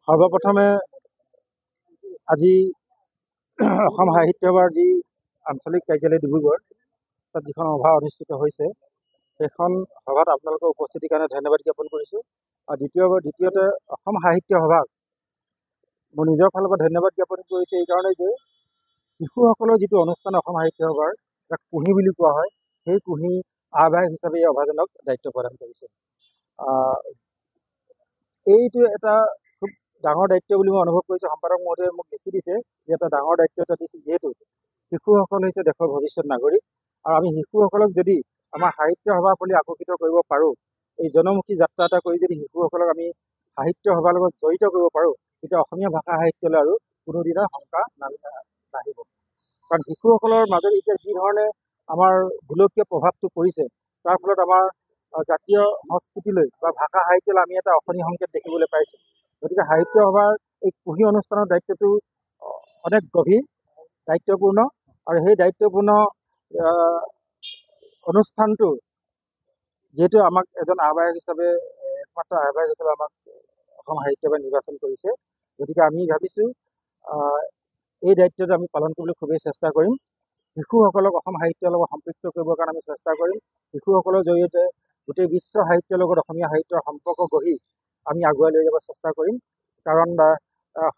সৰ্বপ্ৰথমে আজি অসম সাহিত্য সভাৰ যি আঞ্চলিক কাৰ্যালয় ডিব্ৰুগড় তাত যিখন সভা অনুষ্ঠিত হৈছে সেইখন সভাত আপোনালোকৰ উপস্থিতিৰ কাৰণে ধন্যবাদ জ্ঞাপন কৰিছোঁ। আৰু দ্বিতীয়তে অসম সাহিত্য সভাক মোৰ নিজৰ ফালৰ পৰা ধন্যবাদ জ্ঞাপন কৰিছোঁ এই কাৰণেই যে শিশুসকলৰ যিটো অনুষ্ঠান অসম সাহিত্য সভাৰ যাক কুঁহি বুলি কোৱা হয়, সেই কুঁহি আহ্বায়ক হিচাপে এই সভাজনক দায়িত্ব প্ৰদান কৰিছে। এইটো এটা খুব ডাঙৰ দায়িত্ব বুলি মই অনুভৱ কৰিছোঁ। সম্পাদক মহোদয়ে মোক লিখি দিছে যে এটা ডাঙৰ দায়িত্ব এটা দিছে, যিহেতু শিশুসকল হৈছে দেশৰ ভৱিষ্যত নাগৰিক। আৰু আমি শিশুসকলক যদি আমাৰ সাহিত্য সভাৰ ফালে আকৰ্ষিত কৰিব পাৰোঁ, এই জনমুখী যাত্ৰা এটা কৰি যদি শিশুসকলক আমি সাহিত্য সভাৰ লগত জড়িত কৰিব পাৰোঁ, তেতিয়া অসমীয়া ভাষা সাহিত্যলৈ আৰু কোনোদিনা শংকা নাহিব। কাৰণ শিশুসকলৰ মাজত এতিয়া যি ধৰণে আমাৰ গোলকীয় প্ৰভাৱটো পৰিছে, তাৰ ফলত আমাৰ জাতীয় সংস্কৃতিলৈ বা ভাষা সাহিত্যলৈ আমি এটা অশনি সংকেত দেখিবলৈ পাইছোঁ। গতিকে সাহিত্য সভাৰ এই কুঁহি অনুষ্ঠানৰ দায়িত্বটো অনেক গভীৰ, দায়িত্বপূৰ্ণ। আৰু সেই দায়িত্বপূৰ্ণ অনুষ্ঠানটো যিহেতু আমাক এজন আহ্বায়ক হিচাপে, একমাত্ৰ আহ্বায়ক হিচাপে আমাক অসম সাহিত্য সভাই নিৰ্বাচন কৰিছে। গতিকে আমি ভাবিছোঁ এই দায়িত্বটো আমি পালন কৰিবলৈ খুবেই চেষ্টা কৰিম। শিশুসকলক অসম সাহিত্যৰ লগত সম্পৃক্ত কৰিবৰ কাৰণে আমি চেষ্টা কৰিম। শিশুসকলৰ জৰিয়তে গোটেই বিশ্ব সাহিত্যৰ লগত অসমীয়া সাহিত্যৰ সম্পৰ্ক গঢ়ি আমি আগুৱাই লৈ যাব চেষ্টা কৰিম। কাৰণ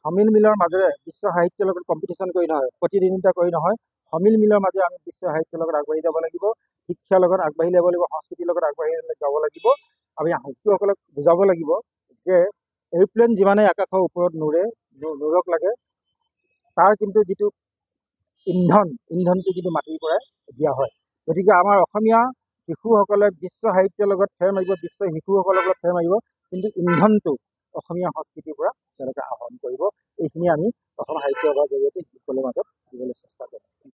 সমিল মিলৰ মাজেৰে বিশ্ব সাহিত্যৰ লগত কম্পিটিশ্যন কৰি নহয়, প্ৰতিদ্বন্দ্বিতা কৰি নহয়, সমিল মিলৰ মাজেৰে আমি বিশ্ব সাহিত্যৰ লগত আগবাঢ়ি যাব লাগিব, শিক্ষাৰ লগত আগবাঢ়ি যাব লাগিব, সংস্কৃতিৰ লগত আগবাঢ়ি যাব লাগিব। আমি শিশুসকলক বুজাব লাগিব যে এৰোপ্লেন যিমানে আকাশৰ ওপৰত নূৰক লাগে, তাৰ কিন্তু যিটো ইন্ধনটো কিন্তু মাটিৰ পৰাই দিয়া হয়। গতিকে আমাৰ অসমীয়া শিশুসকলে বিশ্ব সাহিত্যৰ লগত ফেৰ মাৰিব, বিশ্ব শিশুসকলৰ লগত ফেৰ মাৰিব, কিন্তু ইন্ধনটো অসমীয়া সংস্কৃতিৰ পৰা তেওঁলোকে আহৰণ কৰিব। এইখিনি আমি অসম সাহিত্য সভাৰ জৰিয়তে শিশুসকলৰ মাজত দিবলৈ চেষ্টা কৰিম।